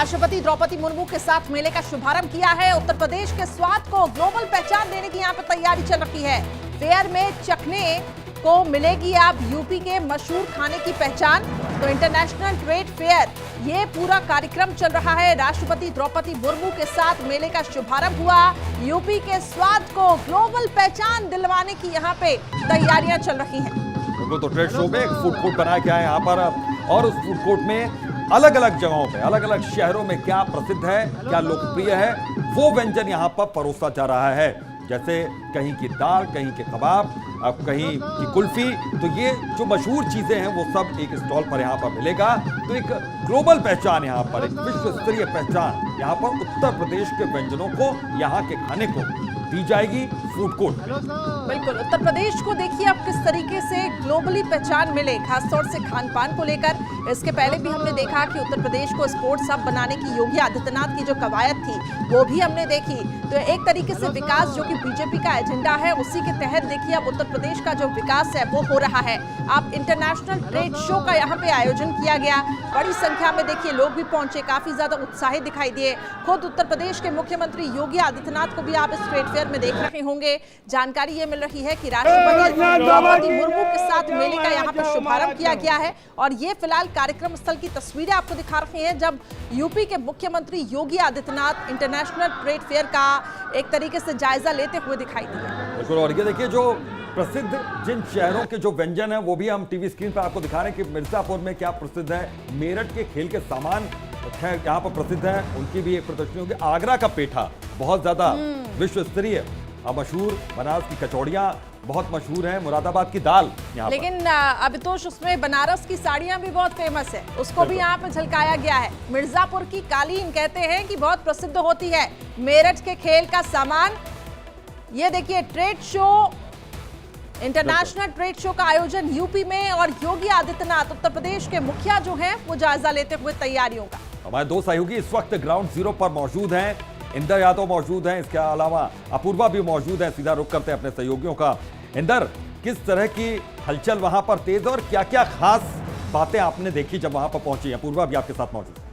राष्ट्रपति द्रौपदी मुर्मू के साथ मेले का शुभारंभ किया है। उत्तर प्रदेश के स्वाद को ग्लोबल पहचान देने की यहां पर तैयारी चल रही है। फेयर में चखने को मिलेगी अब यूपी के मशहूर खाने की पहचान। तो इंटरनेशनल ट्रेड फेयर ये पूरा कार्यक्रम चल रहा है। राष्ट्रपति द्रौपदी मुर्मू के साथ मेले का शुभारंभ हुआ। यूपी के स्वाद को ग्लोबल पहचान दिलवाने की यहाँ पे तैयारियां चल रही हैं। तो ट्रेड शो में एक फूड कोर्ट बनाया गया है यहाँ पर, और उस फूड कोर्ट में अलग अलग जगहों पे, अलग अलग शहरों में क्या प्रसिद्ध है, क्या लोकप्रिय है, वो व्यंजन यहाँ पर परोसा जा रहा है। जैसे कहीं की दाल, कहीं के कबाब, अब कहीं की कुल्फी। तो ये जो मशहूर चीजें हैं वो सब एक स्टॉल पर यहाँ पर मिलेगा। तो एक ग्लोबल पहचान यहाँ पर, एक विश्व स्तरीय पहचान यहाँ पर उत्तर प्रदेश के व्यंजनों को, यहाँ के खाने को दी जाएगी फूड कोर्ट। बिल्कुल, उत्तर प्रदेश को देखिए अब किस तरीके से ग्लोबली पहचान मिले, खासतौर से खान पान को लेकर। इसके पहले भी हमने देखा कि उत्तर प्रदेश को स्पोर्ट्स हब बनाने की योगी आदित्यनाथ की जो कवायद थी वो भी हमने देखी। तो एक तरीके से विकास जो कि बीजेपी का एजेंडा है, उसी के तहत देखिए अब उत्तर प्रदेश का जो विकास है वो हो रहा है। अब इंटरनेशनल ट्रेड शो का यहाँ पे आयोजन किया गया। बड़ी संख्या में देखिए लोग भी पहुंचे, काफी ज्यादा उत्साहित दिखाई दिए। खुद उत्तर प्रदेश के मुख्यमंत्री योगी आदित्यनाथ को भी आप इस ट्रेड फेयर में देख रहे होंगे। जानकारी ये मिल रही है कि राष्ट्रपति द्रौपदी मुर्मू के साथ मेले का यहाँ पर शुभारंभ किया गया है। और ये फिलहाल कार्यक्रम स्थल की तस्वीरें आपको दिखा रहे हैं, जब यूपी के मुख्यमंत्री Yogi Adityanath international trade fair का एक तरीके से जायजा लेते हुए दिखाई दिए। बिल्कुल, और ये देखिए जो प्रसिद्ध जिन शहरों के जो व्यंजन है वो भी हम टीवी स्क्रीन पर आपको दिखा रहे हैं कि मिर्जापुर में क्या प्रसिद्ध है, मेरठ के खेल के सामान यहाँ पर प्रसिद्ध है, उनकी भी एक प्रदर्शनी होगी। आगरा का पेठा बहुत ज्यादा विश्व स्तरीय मशहूर, बनारस की कचौड़ियाँ बहुत मशहूर है, मुरादाबाद की दाल यहाँ लेकिन अब तो उसमें बनारस की साड़ियां भी बहुत फेमस है, उसको भी यहाँ पे झलकाया गया है। मिर्जापुर की कालीन कहते हैं कि बहुत प्रसिद्ध होती है। मेरठ के खेल का सामान, ये देखिए trade show, international trade show का आयोजन यूपी में, और योगी आदित्यनाथ उत्तर प्रदेश के मुखिया जो हैं वो जायजा लेते हुए तैयारियों का। हमारे दो सहयोगी इस वक्त ग्राउंड जीरो पर मौजूद हैं। इंदर यादव मौजूद हैं, इसके अलावा अपूर्वा भी मौजूद है। सीधा रुख करते हैं अपने सहयोगियों का। इंदर, किस तरह की हलचल वहां पर तेज, और क्या क्या खास बातें आपने देखी जब वहां पर पहुंची? अपूर्वा भी आपके साथ मौजूद है।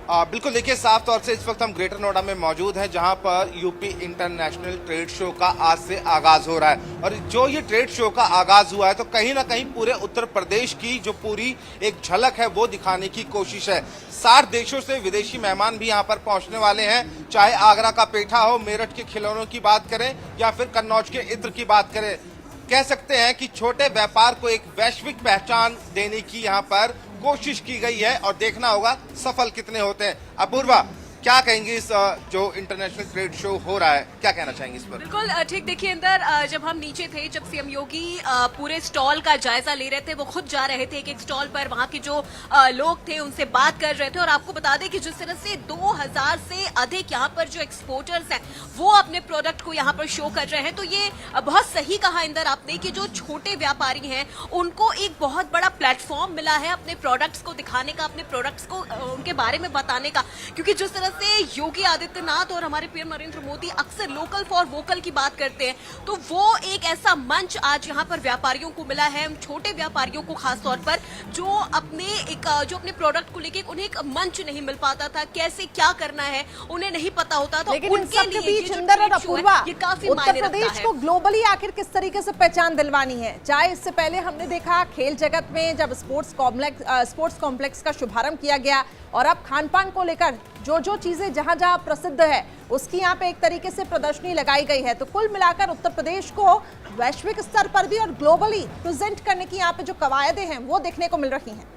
बिल्कुल, देखिए साफ तौर से इस वक्त हम ग्रेटर नोएडा में मौजूद हैं, जहां पर यूपी इंटरनेशनल ट्रेड शो का आज से आगाज हो रहा है। और जो ये ट्रेड शो का आगाज हुआ है तो कहीं ना कहीं पूरे उत्तर प्रदेश की जो पूरी एक झलक है वो दिखाने की कोशिश है। 60 देशों से विदेशी मेहमान भी यहाँ पर पहुंचने वाले हैं। चाहे आगरा का पेठा हो, मेरठ के खिलौनों की बात करें, या फिर कन्नौज के इत्र की बात करें, कह सकते हैं कि छोटे व्यापार को एक वैश्विक पहचान देने की यहाँ पर कोशिश की गई है, और देखना होगा सफल कितने होते हैं। अपूर्वा, क्या कहेंगे इस जो इंटरनेशनल ट्रेड शो हो रहा है, क्या कहना चाहेंगे इस पर? बिल्कुल ठीक, देखिए अंदर जब हम नीचे थे, जब सीएम योगी पूरे स्टॉल का जायजा ले रहे थे, वो खुद जा रहे थे एक स्टॉल पर, वहां के जो लोग थे उनसे बात कर रहे थे। और आपको बता दें कि जिस तरह से 2000 से अधिक यहाँ पर जो एक्सपोर्टर्स हैं वो अपने प्रोडक्ट को यहाँ पर शो कर रहे हैं, तो ये बहुत सही कहा इंदर आपने कि जो छोटे व्यापारी हैं उनको एक बहुत बड़ा प्लेटफॉर्म मिला है अपने प्रोडक्ट्स को दिखाने का, अपने प्रोडक्ट्स को उनके बारे में बताने का। क्योंकि जिस तरह से योगी आदित्यनाथ और हमारे पीएम नरेंद्र मोदी अक्सर लोकल फॉर वोकल की बात करते हैं, तो वो एक ऐसा मंच आज यहाँ पर व्यापारियों को मिला है, छोटे व्यापारियों को खास तौर पर, जो अपने प्रोडक्ट को लेके उन्हें एक मंच नहीं मिल पाता था, कैसे क्या करना है उन्हें नहीं पता होता था। लेकिन उनके लिए उत्तर प्रदेश को ग्लोबली आखिर किस तरीके से पहचान दिलवानी है? चाहे इससे पहले हमने देखा खेल जगत में जब स्पोर्ट्स कॉम्प्लेक्स का शुभारंभ किया गया, और अब खान पान को लेकर जो चीजें जहां जहां प्रसिद्ध है उसकी यहाँ पे एक तरीके से प्रदर्शनी लगाई गई है। तो कुल मिलाकर उत्तर प्रदेश को वैश्विक स्तर पर भी और ग्लोबली प्रेजेंट करने की यहाँ पे जो कवायदें हैं वो देखने को मिल रही हैं।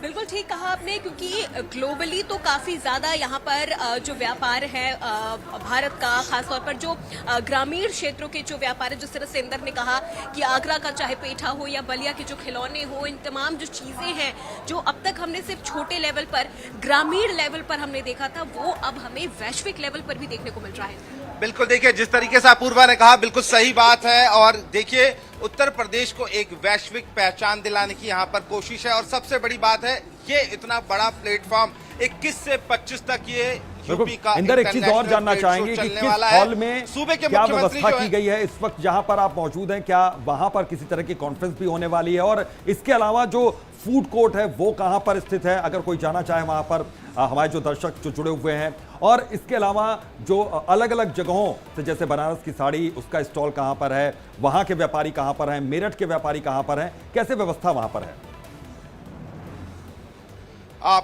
बिल्कुल ठीक कहा आपने, क्योंकि ग्लोबली तो काफी ज्यादा यहाँ पर जो व्यापार है भारत का, खासतौर पर जो ग्रामीण क्षेत्रों के जो व्यापार है, जिस तरह से इंदर ने कहा कि आगरा का चाहे पेठा हो या बलिया के जो खिलौने हो, इन तमाम जो चीजें हैं जो अब तक हमने सिर्फ छोटे लेवल पर, ग्रामीण लेवल पर हमने देखा था, वो अब हमें वैश्विक लेवल पर भी देखने को मिल रहा है। बिल्कुल, देखिए जिस तरीके से अपूर्वा ने कहा बिल्कुल सही बात है। और देखिए उत्तर प्रदेश को एक वैश्विक पहचान दिलाने की यहाँ पर कोशिश है, और सबसे बड़ी बात है ये इतना बड़ा प्लेटफॉर्म 21 से 25 तक ये यूपी का इंदर, एक चीज और जानना चाहेंगे कि किस हॉल में सूबे के क्या मुख्यमंत्री व्यवस्था जो की है गई है इस वक्त जहां पर आप मौजूद हैं? क्या वहां पर किसी तरह की कॉन्फ्रेंस भी होने वाली है? और इसके अलावा जो फूड कोर्ट है वो कहां पर स्थित है, अगर कोई जाना चाहे वहां पर, हमारे जो दर्शक जो जुड़े हुए हैं? और इसके अलावा जो अलग अलग जगहों से, जैसे बनारस की साड़ी, उसका स्टॉल कहां पर है, वहां के व्यापारी कहां पर हैं, मेरठ के व्यापारी कहां पर हैं, कैसे व्यवस्था वहां पर है?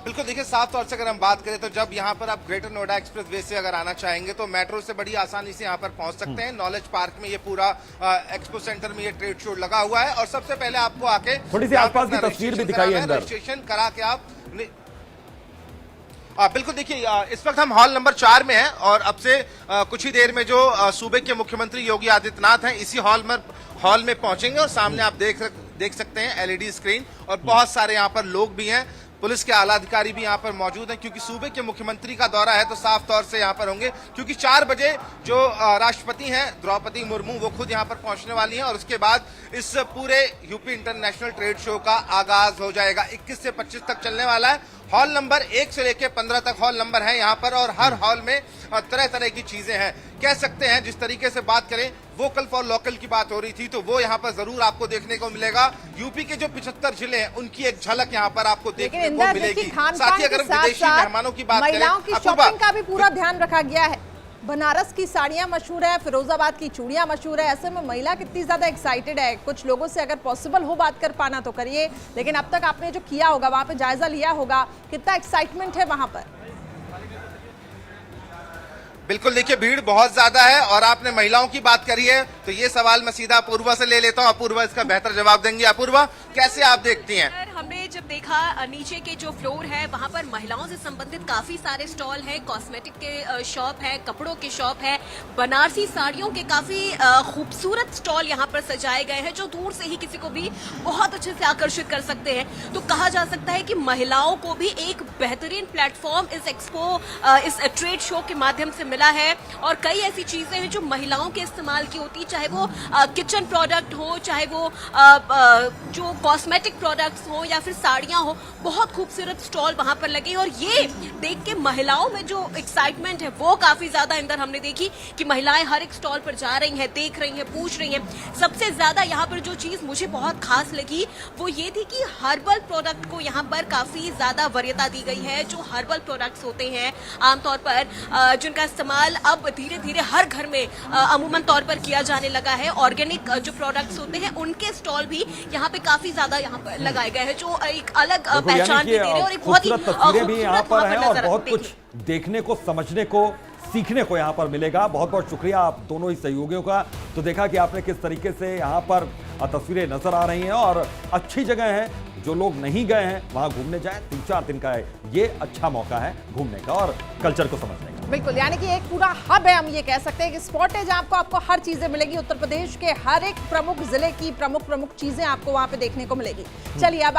बिल्कुल देखिए, साफ तौर से अगर हम बात करें तो जब यहाँ पर आप ग्रेटर नोएडा एक्सप्रेस वे से अगर आना चाहेंगे तो मेट्रो से बड़ी आसानी से यहाँ पर पहुंच सकते हैं। नॉलेज पार्क में ये पूरा एक्सपो सेंटर में ये ट्रेड शो लगा हुआ है और सबसे पहले आपको आके थोड़ी सी आसपास की तस्वीर भी दिखाई है अंदर। रजिस्ट्रेशन करा के आप बिल्कुल देखिए, इस वक्त हम हॉल नंबर 4 में हैं और अब से कुछ ही देर में जो सूबे के मुख्यमंत्री योगी आदित्यनाथ हैं इसी हॉल में पहुंचेंगे और सामने आप देख सकते हैं एलईडी स्क्रीन और बहुत सारे यहाँ पर लोग भी हैं। पुलिस के आला अधिकारी भी यहाँ पर मौजूद हैं क्योंकि सूबे के मुख्यमंत्री का दौरा है तो साफ तौर से यहाँ पर होंगे, क्योंकि 4 बजे जो राष्ट्रपति हैं द्रौपदी मुर्मू वो खुद यहाँ पर पहुंचने वाली हैं और उसके बाद इस पूरे यूपी इंटरनेशनल ट्रेड शो का आगाज हो जाएगा। 21 से 25 तक चलने वाला है। हॉल नंबर 1 से लेकर 15 तक हॉल नंबर है यहाँ पर और हर हॉल में तरह तरह की चीजें हैं। कह सकते हैं जिस तरीके से बात करें वोकल फॉर लोकल की बात हो रही थी तो वो यहाँ पर जरूर आपको देखने को मिलेगा। यूपी के जो 75 जिले हैं उनकी एक झलक यहाँ पर आपको देखने को मिलेगी। साथ ही अगर हम विदेशी मेहमानों की बात करें, महिलाओं की शॉपिंग का भी पूरा ध्यान रखा गया है। बनारस की साड़ियां मशहूर है, फिरोजाबाद की चूड़ियां मशहूर है, ऐसे में महिला कितनी ज्यादा एक्साइटेड है। कुछ लोगों से अगर पॉसिबल हो बात कर पाना तो करिए, लेकिन अब तक आपने जो किया होगा वहां पे जायजा लिया होगा, कितना एक्साइटमेंट है वहां पर? बिल्कुल देखिए, भीड़ बहुत ज्यादा है और आपने महिलाओं की बात करी है तो ये सवाल मैं सीधा अपूर्वा से ले लेता हूँ। अपूर्वा इसका बेहतर जवाब देंगी। अपूर्वा, कैसे आप देखती हैं? हमने जब देखा नीचे के जो फ्लोर है वहां पर महिलाओं से संबंधित काफी सारे स्टॉल हैं, कॉस्मेटिक के शॉप है, कपड़ों के शॉप है, बनारसी साड़ियों के काफी खूबसूरत स्टॉल यहाँ पर सजाए गए हैं जो दूर से ही किसी को भी बहुत अच्छे से आकर्षित कर सकते हैं। तो कहा जा सकता है कि महिलाओं को भी एक बेहतरीन प्लेटफॉर्म इस एक्सपो, इस ट्रेड शो के माध्यम से मिला है और कई ऐसी चीजें हैं जो महिलाओं के इस्तेमाल की होती, चाहे वो किचन प्रोडक्ट हो, चाहे वो जो कॉस्मेटिक प्रोडक्ट्स हो या फिर साड़ियां हो। बहुत खूबसूरत स्टॉल वहां पर लगे और ये देख के महिलाओं में जो एक्साइटमेंट है वो काफी ज्यादा अंदर हमने देखी कि महिलाएं हर एक स्टॉल पर जा रही हैं, देख रही हैं, पूछ रही हैं। सबसे ज्यादा यहाँ पर जो चीज मुझे बहुत खास लगी वो ये थी कि हर्बल प्रोडक्ट को यहाँ पर काफी ज्यादा वरीयता दी गई है। जो हर्बल प्रोडक्ट्स होते हैं आमतौर पर जिनका इस्तेमाल अब धीरे धीरे हर घर में अमूमन तौर पर किया जाने लगा है, ऑर्गेनिक जो प्रोडक्ट्स होते हैं उनके स्टॉल भी यहाँ पे काफी ज्यादा यहाँ पर लगाए गए हैं जो एक अलग पहचान भी दे रहे हैं और एक बहुत ही तस्वीरें भी यहाँ पर हैं और नजर बहुत कुछ देखने को, समझने को, सीखने को यहाँ पर मिलेगा। बहुत बहुत शुक्रिया आप दोनों ही सहयोगियों का। तो देखा कि आपने किस तरीके से यहाँ पर तस्वीरें नजर आ रही हैं और अच्छी जगह है। जो लोग नहीं गए हैं वहां घूमने जाएं, 3-4 दिन का है ये अच्छा मौका है घूमने का और कल्चर को समझने का। बिल्कुल, यानी कि एक पूरा हब है, हम ये कह सकते हैं कि स्पॉट है जहां आपको हर चीजें मिलेगी। उत्तर प्रदेश के हर एक प्रमुख जिले की प्रमुख चीजें आपको वहां पे देखने को मिलेगी। चलिए अब